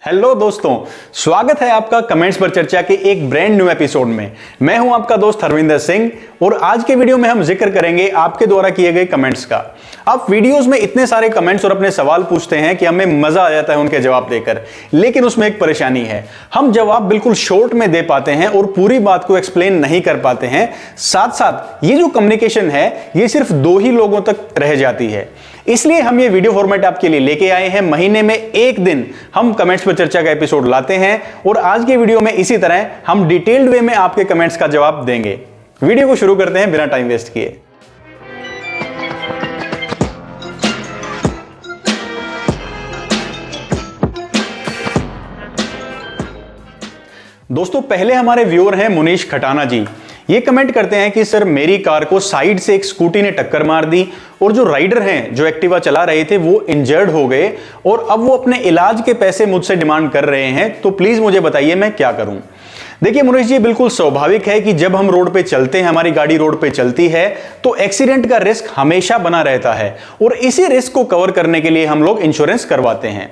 Hello दोस्तों, स्वागत है आपका कमेंट्स पर चर्चा के एक ब्रांड न्यू एपिसोड में। मैं हूं आपका दोस्त हरविंदर सिंह और आज के वीडियो में हम जिक्र करेंगे आपके द्वारा किए गए कमेंट्स का। आप वीडियोस में इतने सारे कमेंट्स और अपने सवाल पूछते हैं कि हमें मजा आ जाता है उनके जवाब देकर, लेकिन उसमें एक परेशानी है, हम जवाब बिल्कुल शॉर्ट में दे पाते हैं और पूरी बात को एक्सप्लेन नहीं कर पाते हैं। साथ साथ ये जो कम्युनिकेशन है ये सिर्फ 2 ही लोगों तक रह जाती है। इसलिए हम ये वीडियो फॉर्मेट आपके लिए लेके आए हैं। महीने में एक दिन हम कमेंट्स पर चर्चा का एपिसोड लाते हैं और आज के वीडियो में इसी तरह हम डिटेल्ड वे में आपके कमेंट्स का जवाब देंगे। वीडियो को शुरू करते हैं बिना टाइम वेस्ट किए। दोस्तों, पहले हमारे व्यूअर हैं मुनीश खटाना जी। ये कमेंट करते हैं कि सर, मेरी कार को साइड से एक स्कूटी ने टक्कर मार दी और जो राइडर हैं जो एक्टिवा चला रहे थे वो इंजर्ड हो गए और अब वो अपने इलाज के पैसे मुझसे डिमांड कर रहे हैं, तो प्लीज मुझे बताइए मैं क्या करूं। देखिए मुनीश जी, बिल्कुल स्वाभाविक है कि जब हम रोड पे चलते हैं, हमारी गाड़ी रोड पे चलती है, तो एक्सीडेंट का रिस्क हमेशा बना रहता है और इसी रिस्क को कवर करने के लिए हम लोग इंश्योरेंस करवाते हैं।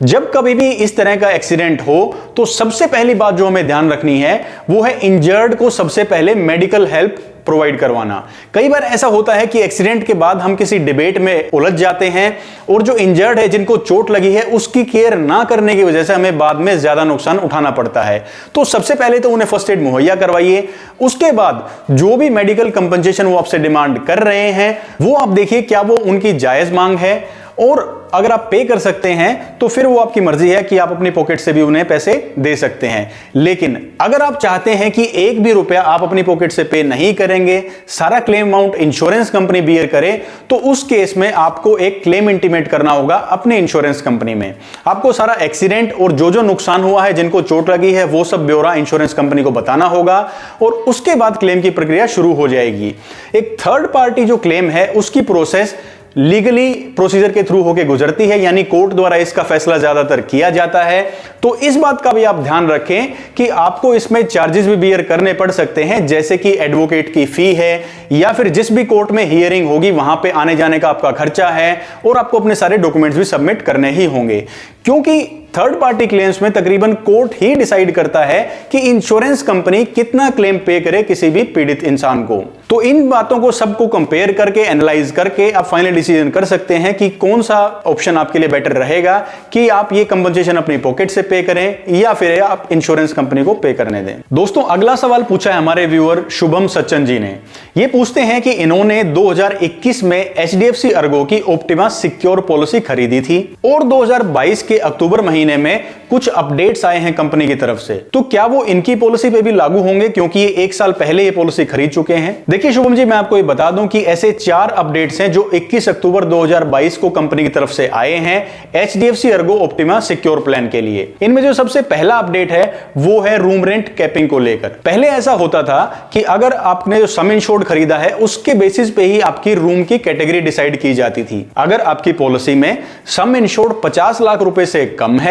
जब कभी भी इस तरह का एक्सीडेंट हो तो सबसे पहली बात जो हमें ध्यान रखनी है वो है इंजर्ड को सबसे पहले मेडिकल हेल्प प्रोवाइड करवाना। कई बार ऐसा होता है कि एक्सीडेंट के बाद हम किसी डिबेट में उलझ जाते हैं और जो इंजर्ड है, जिनको चोट लगी है, उसकी केयर ना करने की वजह से हमें बाद में ज्यादा नुकसान उठाना पड़ता है। तो सबसे पहले तो उन्हें फर्स्ट एड मुहैया करवाइए। उसके बाद जो भी मेडिकल कंपनसेशन वो आपसे डिमांड कर रहे हैं वो आप देखिए क्या वो उनकी जायज मांग है, और अगर आप पे कर सकते हैं तो फिर वो आपकी मर्जी है कि आप अपनी पॉकेट से भी उन्हें पैसे दे सकते हैं। लेकिन अगर आप चाहते हैं कि एक भी रुपया आप अपनी पॉकेट से पे नहीं करेंगे, सारा claim amount insurance company bear करे, तो उस केस में आपको एक क्लेम इंटीमेट करना होगा अपने इंश्योरेंस कंपनी में। आपको सारा एक्सीडेंट और जो नुकसान हुआ है, जिनको चोट लगी है, वो सब ब्यौरा इंश्योरेंस कंपनी को बताना होगा और उसके बाद क्लेम की प्रक्रिया शुरू हो जाएगी। एक थर्ड पार्टी जो क्लेम है उसकी प्रोसेस लीगली प्रोसीजर के थ्रू होकर गुजरती है, यानी कोर्ट द्वारा इसका फैसला ज्यादातर किया जाता है। तो इस बात का भी आप ध्यान रखें कि आपको इसमें चार्जेस भी बियर करने पड़ सकते हैं, जैसे कि एडवोकेट की फी है या फिर जिस भी कोर्ट में हियरिंग होगी वहां पे आने जाने का आपका खर्चा है, और आपको अपने सारे डॉक्यूमेंट्स भी सबमिट करने ही होंगे। क्योंकि थर्ड पार्टी क्लेम्स में तकरीबन कोर्ट ही डिसाइड करता है कि इंश्योरेंस कंपनी कितना क्लेम पे करे किसी भी पीड़ित इंसान को। तो इन बातों को सबको कंपेयर करके, एनालाइज करके आप फाइनल डिसीजन कर सकते हैं कि कौन सा ऑप्शन आपके लिए बेटर रहेगा, कि आप ये कंपनसेशन अपनी पॉकेट से पे करें या फिर आप इंश्योरेंस कंपनी को पे करने दें। दोस्तों, अगला सवाल पूछा है हमारे व्यूअर शुभम सच्चन जी ने। ये पूछते हैं कि इन्होंने 2021 में HDFC अर्गो की ऑप्टिमा सिक्योर पॉलिसी खरीदी थी और 2022 के अक्टूबर महीने में कुछ अपडेट्स आए हैं कंपनी की तरफ से, तो क्या वो इनकी पॉलिसी पे भी लागू होंगे, क्योंकि ये 1 साल पहले ये पॉलिसी खरीद चुके हैं। देखिए शुभम जी, मैं आपको ये बता दूं कि ऐसे 4 अपडेट्स हैं जो 21 अक्टूबर 2022 को कंपनी की तरफ से आए हैं HDFC Ergo optima secure plan के लिए। इनमें जो सबसे पहला अपडेट है वो है रूम रेंट कैपिंग को लेकर। पहले ऐसा होता था कि अगर आपने जो सम इंश्योर्ड खरीदा है उसके बेसिस पे ही आपकी रूम की कैटेगरी डिसाइड की जाती थी। अगर आपकी पॉलिसी में सम इंश्योर्ड 50 लाख रुपए से कम है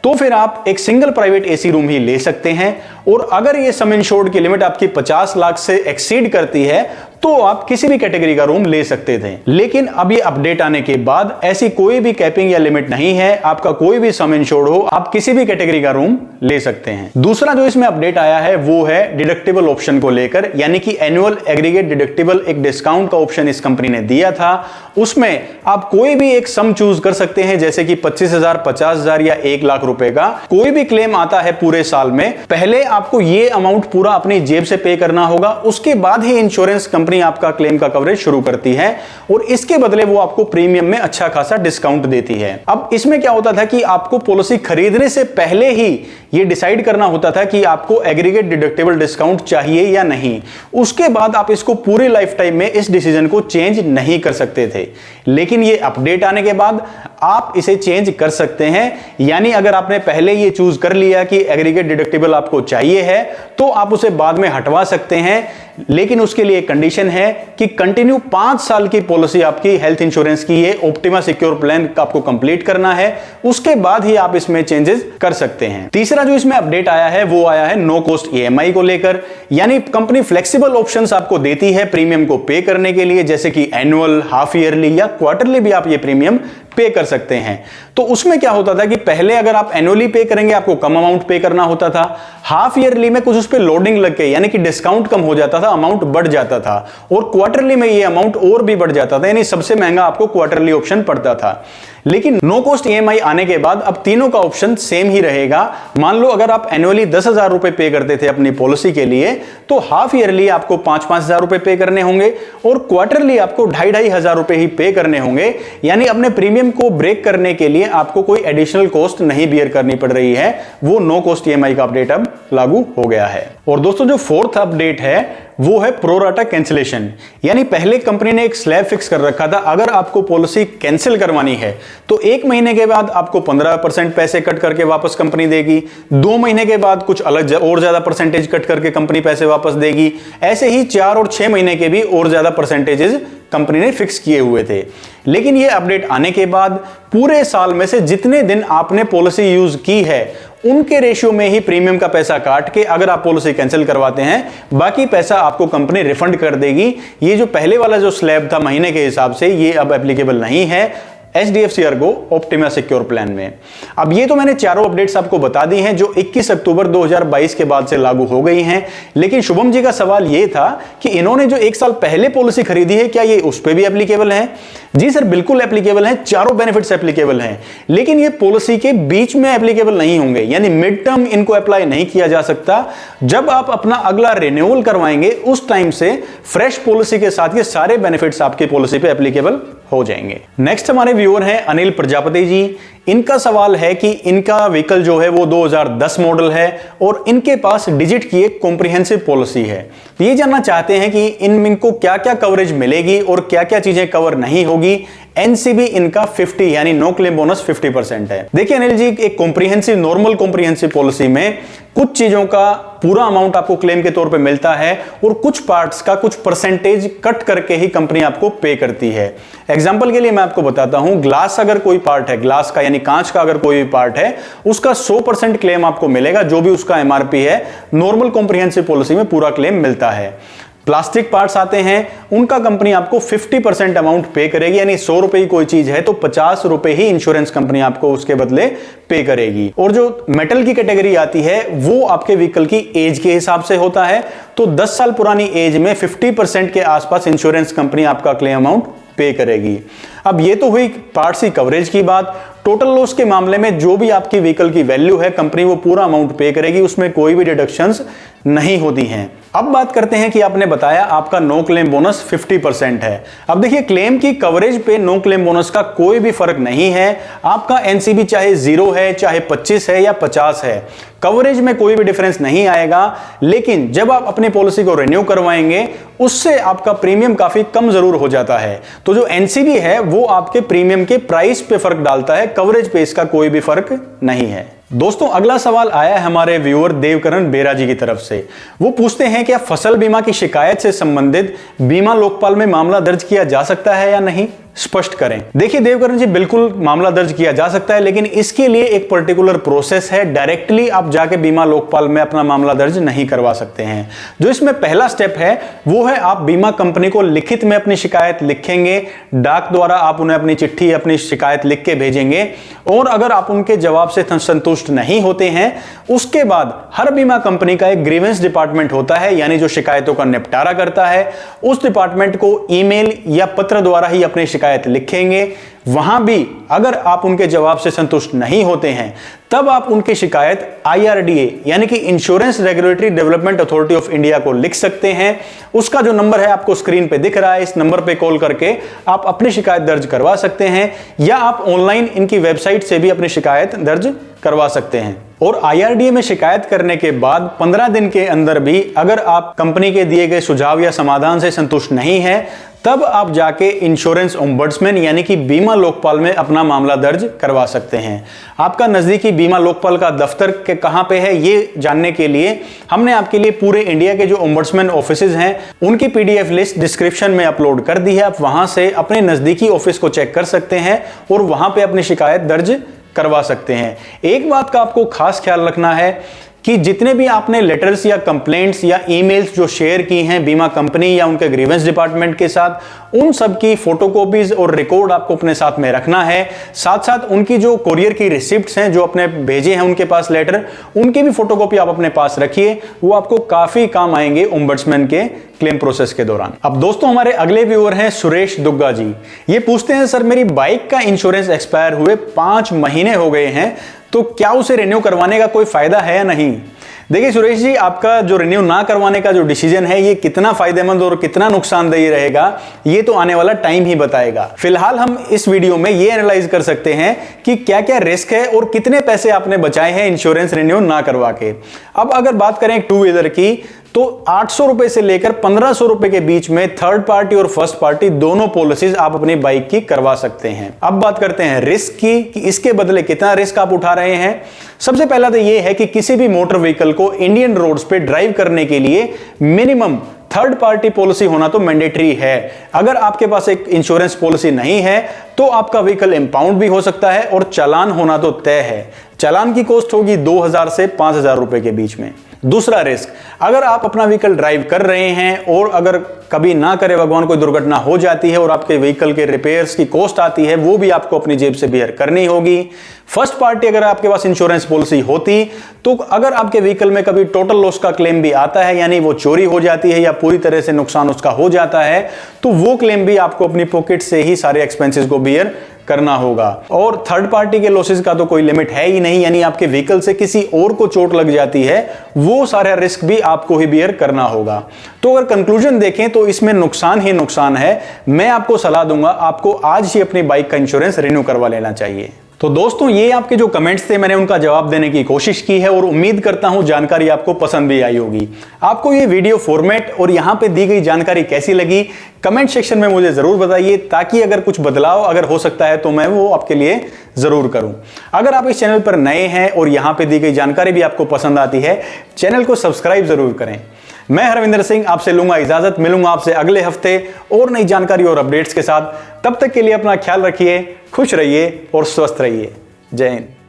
तो फिर आप एक सिंगल प्राइवेट एसी रूम ही ले सकते हैं, और अगर ये सम इंश्योर्ड की लिमिट आपकी 50 लाख से एक्सीड करती है तो आप किसी भी कैटेगरी का रूम ले सकते थे। लेकिन अब ये अपडेट आने के बाद ऐसी कोई भी कैपिंग या लिमिट नहीं है। आपका कोई भी सम इंश्योर्ड हो, आप किसी भी कैटेगरी का रूम ले सकते हैं। दूसरा जो इसमें अपडेट आया है वो है डिडक्टिबल ऑप्शन को लेकर, यानी कि एनुअल एग्रीगेट डिडक्टिबल एक डिस्काउंट का ऑप्शन इस कंपनी ने दिया था। उसमें आप कोई भी एक सम चूज कर सकते हैं, जैसे कि 25,000, 50,000 या 1 लाख रुपए का कोई भी क्लेम आता है पूरे साल में, पहले आपको ये अमाउंट पूरा अपनी जेब से पे करना होगा, उसके बाद ही इंश्योरेंस कंपनी आपका क्लेम का कवरेज शुरू करती है और इसके बदले वो आपको प्रीमियम में अच्छा खासा डिस्काउंट देती है। अब इसमें क्या होता था कि आपको पॉलिसी खरीदने से पहले ही ये डिसाइड करना होता था कि आपको एग्रीगेट डिडक्टिबल डिस्काउंट चाहिए या नहीं। उसके बाद आप इसको पूरी लाइफ टाइम में इस डिसीजन को चेंज नहीं कर सकते थे। लेकिन ये अपडेट आने के बाद आप इसे चेंज कर सकते हैं, यानी अगर आपने पहले ये चूज कर लिया कि एग्रीगेट डिडक्टिबल आपको चाहिए है तो आप उसे बाद में हटवा सकते हैं, लेकिन उसके लिए कंडीशन है कि कंटिन्यू 5 साल की पॉलिसी आपकी हेल्थ इंश्योरेंस की ये ऑप्टिमा सिक्योर प्लान आपको कंप्लीट करना है, उसके बाद ही आप इसमें चेंजेस कर सकते हैं। तीसरा जो इसमें अपडेट आया है वो आया है नो कॉस्ट EMI को लेकर, यानी कंपनी फ्लेक्सिबल ऑप्शंस आपको देती है प्रीमियम को पे करने के लिए, जैसे कि एनुअल, हाफ ईयरली या क्वार्टरली भी आप ये प्रीमियम पे कर सकते हैं। तो उसमें क्या होता था कि पहले अगर आप एनुअली पे करेंगे आपको कम अमाउंट पे करना होता था, हाफ ईयरली में कुछ उस पे लोडिंग लग के यानी कि डिस्काउंट कम हो जाता था, अमाउंट बढ़ जाता था, और क्वार्टरली में ये अमाउंट और भी बढ़ जाता था, यानी सबसे महंगा आपको क्वार्टरली ऑप्शन पड़ता था। लेकिन नो कॉस्ट ईएमआई आने के बाद अब तीनों का ऑप्शन सेम ही रहेगा। मान लो अगर आप एनुअली 10,000 रुपए पे करते थे अपनी पॉलिसी के लिए, तो हाफ ईयरली आपको 5,000 रुपए पे करने होंगे और क्वार्टरली आपको 2,500 रुपए ही पे करने होंगे। यानी अपने प्रीमियम को ब्रेक करने के लिए आपको कोई एडिशनल कॉस्ट नहीं बियर करनी पड़ रही है। वो नो कॉस्ट ईएमआई का अपडेट अब लागू हो गया है। और दोस्तों जो फोर्थ अपडेट है वो है प्रो राटा कैंसिलेशन। यानी पहले कंपनी ने एक स्लैब फिक्स कर रखा था, अगर आपको पॉलिसी कैंसिल करवानी है तो 1 महीने के बाद आपको 15% पैसे कट करके वापस कंपनी देगी, 2 महीने के बाद कुछ अलग और ज्यादा परसेंटेज कट करके कंपनी पैसे वापस देगी, ऐसे ही 4 और 6 महीने के भी और ज्यादा परसेंटेजेस कंपनी ने फिक्स किए हुए थे। लेकिन ये अपडेट आने के बाद पूरे साल में से जितने दिन आपने पॉलिसी यूज की है उनके रेशियो में ही प्रीमियम का पैसा काट के अगर आप पॉलिसी कैंसिल करवाते हैं, बाकी पैसा आपको कंपनी रिफंड कर देगी। ये जो पहले वाला जो स्लैब था महीने के हिसाब से, ये अब एप्लीकेबल नहीं है HDFC ERGO optima secure plan में। अब ये तो मैंने चारों अपडेट्स आपको बता दी हैं जो 21 अक्टूबर 2022 के बाद से लागू हो गई हैं। लेकिन शुभम जी का सवाल ये था कि इन्होंने जो 1 साल पहले पॉलिसी खरीदी है क्या ये उस पर भी एप्लीकेबल है? जी सर, बिल्कुल एप्लीकेबल है, चारों बेनिफिट्स एप्लीकेबल हैं, लेकिन ये पॉलिसी के बीच में एप्लीकेबल नहीं होंगे, यानी मिड टर्म इनको अप्लाई नहीं किया जा सकता। जब आप अपना अगला रिन्यूअल करवाएंगे उस टाइम से फ्रेश पॉलिसी के साथ ये सारे बेनिफिट्स आपकी पॉलिसी पे एप्लीकेबल हो जाएंगे। नेक्स्ट हमारे व्यूअर हैं अनिल प्रजापति जी। इनका सवाल है कि इनका व्हीकल जो है वो 2010 मॉडल है और इनके पास डिजिट की एक कॉम्प्रिहेंसिव पॉलिसी है। तो ये जानना चाहते हैं कि इनको क्या क्या कवरेज मिलेगी और क्या क्या चीजें कवर नहीं होगी। एनसीबी इनका 50 यानी नो क्लेम बोनस 50% है। देखिए अनिल जी, एक कॉम्प्रिहेंसिव नॉर्मल कॉम्प्रिहेंसिव पॉलिसी में कुछ चीजों का पूरा अमाउंट आपको क्लेम के तौर पे मिलता है और कुछ पार्ट्स का कुछ परसेंटेज कट करके ही कंपनी आपको पे करती है। एग्जांपल के लिए मैं आपको बताता हूं, ग्लास अगर कोई पार्ट है, ग्लास का यानी कांच का अगर कोई भी पार्ट है, उसका 100% क्लेम आपको मिलेगा, जो भी उसका एमआरपी है। नॉर्मल कॉम्प्रिहेंसिव पॉलिसी में पूरा क्लेम मिलता है। प्लास्टिक पार्ट्स आते हैं, उनका कंपनी आपको 50% अमाउंट पे करेगी, यानी 100 रुपए की कोई चीज है तो 50 रुपए ही इंश्योरेंस कंपनी आपको उसके बदले पे करेगी। और जो मेटल की कैटेगरी आती है वो आपके व्हीकल की एज के हिसाब से होता है, तो 10 साल पुरानी एज में 50% के आसपास इंश्योरेंस कंपनी आपका क्लेम अमाउंट पे करेगी। अब ये तो हुई पार्ट्स की कवरेज की बात। टोटल लॉस के मामले में जो भी आपकी व्हीकल की वैल्यू है कंपनी वो पूरा अमाउंट पे करेगी, उसमें कोई भी डिडक्शंस नहीं होती हैं। अब बात करते हैं कि आपने बताया आपका नो क्लेम बोनस 50% है। अब देखिए, क्लेम की कवरेज पे नो क्लेम बोनस का कोई भी फर्क नहीं है। आपका एनसीबी चाहे 0 है, चाहे 25 है या 50 है, कवरेज में कोई भी डिफरेंस नहीं आएगा। लेकिन जब आप अपनी पॉलिसी को रिन्यू करवाएंगे उससे आपका प्रीमियम काफी कम जरूर हो जाता है। तो जो एनसीबी है वो आपके प्रीमियम के प्राइस पे फर्क डालता है, कवरेज पे इसका कोई भी फर्क नहीं है। दोस्तों अगला सवाल आया है हमारे व्यूअर देवकरण बेरा जी की तरफ से। वो पूछते हैं क्या फसल बीमा की शिकायत से संबंधित बीमा लोकपाल में मामला दर्ज किया जा सकता है या नहीं, स्पष्ट करें। देखिए देवकरण जी, बिल्कुल मामला दर्ज किया जा सकता है, लेकिन इसके लिए एक पर्टिकुलर प्रोसेस है। डायरेक्टली आप जाके बीमा लोकपाल में अपना मामला दर्ज नहीं करवा सकते हैं। जो इसमें पहला स्टेप है वो है आप बीमा कंपनी को लिखित में अपनी शिकायत लिखेंगे, डाक द्वारा आप उन्हें अपनी चिट्ठी अपनी शिकायत लिख के भेजेंगे, और अगर आप उनके जवाब से संतुष्ट नहीं होते हैं उसके बाद हर बीमा कंपनी का एक ग्रीवेंस डिपार्टमेंट होता है, यानी जो शिकायतों का निपटारा करता है। उस डिपार्टमेंट को ईमेल या पत्र द्वारा ही अपनी शिकायत लिखेंगे। वहां भी अगर आप उनके जवाब से संतुष्ट नहीं होते हैं तब आप उनकी शिकायत IRDA यानी कि insurance regulatory development authority of India को लिख सकते हैं। उसका जो नंबर है आपको स्क्रीन पे दिख रहा है, इस नंबर पे कॉल करके आप अपनी शिकायत दर्ज करवा सकते हैं, या आप ऑनलाइन इनकी वेबसाइट से भी अपनी शिकायत दर्ज करवा सकते हैं। और IRDA में शिकायत करने के बाद 15 दिन के अंदर भी अगर आप कंपनी के दिए गए सुझाव या समाधान से संतुष्ट नहीं है तब आप जाके इंश्योरेंस ओम्बड्समैन यानी कि बीमा लोकपाल में अपना मामला दर्ज करवा सकते हैं। आपका नजदीकी बीमा लोकपाल का दफ्तर के कहां पे है ये जानने के लिए हमने आपके लिए पूरे इंडिया के जो ओम्बड्समैन ऑफिसेज हैं उनकी PDF लिस्ट डिस्क्रिप्शन में अपलोड कर दी है। आप वहां से अपने नजदीकी ऑफिस को चेक कर सकते हैं और वहां पे अपनी शिकायत दर्ज करवा सकते हैं। एक बात का आपको खास ख्याल रखना है कि जितने भी आपने लेटर्स या कंप्लेंट्स या ईमेल्स जो शेयर की हैं बीमा कंपनी या उनके ग्रीवेंस डिपार्टमेंट के साथ, उन सब की फोटोकॉपीज और रिकॉर्ड आपको अपने साथ में रखना है। साथ साथ उनकी जो कोरियर की रिसिप्ट्स हैं जो अपने भेजे हैं उनके पास लेटर, उनकी भी फोटोकॉपी आप अपने पास रखिए, वो आपको काफी काम आएंगे ओम्बड्समैन के क्लेम प्रोसेस के दौरान। अब दोस्तों हमारे अगले व्यूअर हैं सुरेश दुग्गा जी। ये पूछते हैं, सर मेरी बाइक का इंश्योरेंस एक्सपायर हुए 5 महीने हो गए हैं, तो क्या उसे रिन्यू करवाने का कोई फायदा है या नहीं? देखिए सुरेश जी, आपका जो रिन्यू ना करवाने का जो डिसीजन है ये कितना फायदेमंद और कितना नुकसानदेह रहेगा ये तो आने वाला टाइम ही बताएगा। फिलहाल हम इस वीडियो में ये एनालाइज कर सकते हैं कि क्या क्या रिस्क है और कितने पैसे आपने बचाए हैं इंश्योरेंस रिन्यू ना करवा के। अब अगर बात करें टू व्हीलर की, तो 800 रुपए से लेकर 1500 रुपए के बीच में थर्ड पार्टी और फर्स्ट पार्टी दोनों पॉलिसीज आप अपनी बाइक की करवा सकते हैं। अब बात करते हैं रिस्क की कि इसके बदले कितना रिस्क आप उठा रहे हैं। सबसे पहला तो यह है कि किसी भी मोटर व्हीकल को इंडियन रोड्स पे ड्राइव करने के लिए मिनिमम थर्ड पार्टी पॉलिसी होना तो मैंडेटरी है। अगर आपके पास एक इंश्योरेंस पॉलिसी नहीं है तो आपका व्हीकल इंपाउंड भी हो सकता है और चालान होना तो तय है। चालान की कॉस्ट होगी 2000 से 5000 रुपए के बीच में। दूसरा रिस्क, अगर आप अपना व्हीकल ड्राइव कर रहे हैं और अगर कभी ना करे भगवान कोई दुर्घटना हो जाती है और आपके व्हीकल के रिपेयर्स की कॉस्ट आती है, वो भी आपको अपनी जेब से बेयर करनी होगी। फर्स्ट पार्टी अगर आपके पास इंश्योरेंस पॉलिसी होती तो अगर आपके व्हीकल में कभी टोटल लॉस का क्लेम भी आता है, यानी वो चोरी हो जाती है या पूरी तरह से नुकसान उसका हो जाता है, तो वो क्लेम भी आपको अपनी पॉकेट से ही सारे एक्सपेंसेस को बेयर करना होगा। और थर्ड पार्टी के लॉसेस का तो कोई लिमिट है ही नहीं, यानी आपके व्हीकल से किसी और को चोट लग जाती है, वो सारा रिस्क भी आपको ही बेयर करना होगा। तो अगर कंक्लूजन देखें तो इसमें नुकसान ही नुकसान है। मैं आपको सलाह दूंगा, आपको आज ही अपनी बाइक का इंश्योरेंस रिन्यू करवा लेना चाहिए। तो दोस्तों ये आपके जो कमेंट्स थे मैंने उनका जवाब देने की कोशिश की है और उम्मीद करता हूं जानकारी आपको पसंद भी आई होगी। आपको ये वीडियो फॉर्मेट और यहां पे दी गई जानकारी कैसी लगी कमेंट सेक्शन में मुझे जरूर बताइए, ताकि अगर कुछ बदलाव अगर हो सकता है तो मैं वो आपके लिए जरूर करूं। अगर आप इस चैनल पर नए हैं और यहां पे दी गई जानकारी भी आपको पसंद आती है, चैनल को सब्सक्राइब जरूर करें। मैं हरविंदर सिंह आपसे लूंगा इजाजत, मिलूंगा आपसे अगले हफ्ते और नई जानकारी और अपडेट्स के साथ। तब तक के लिए अपना ख्याल रखिए, खुश रहिए और स्वस्थ रहिए। जय हिंद।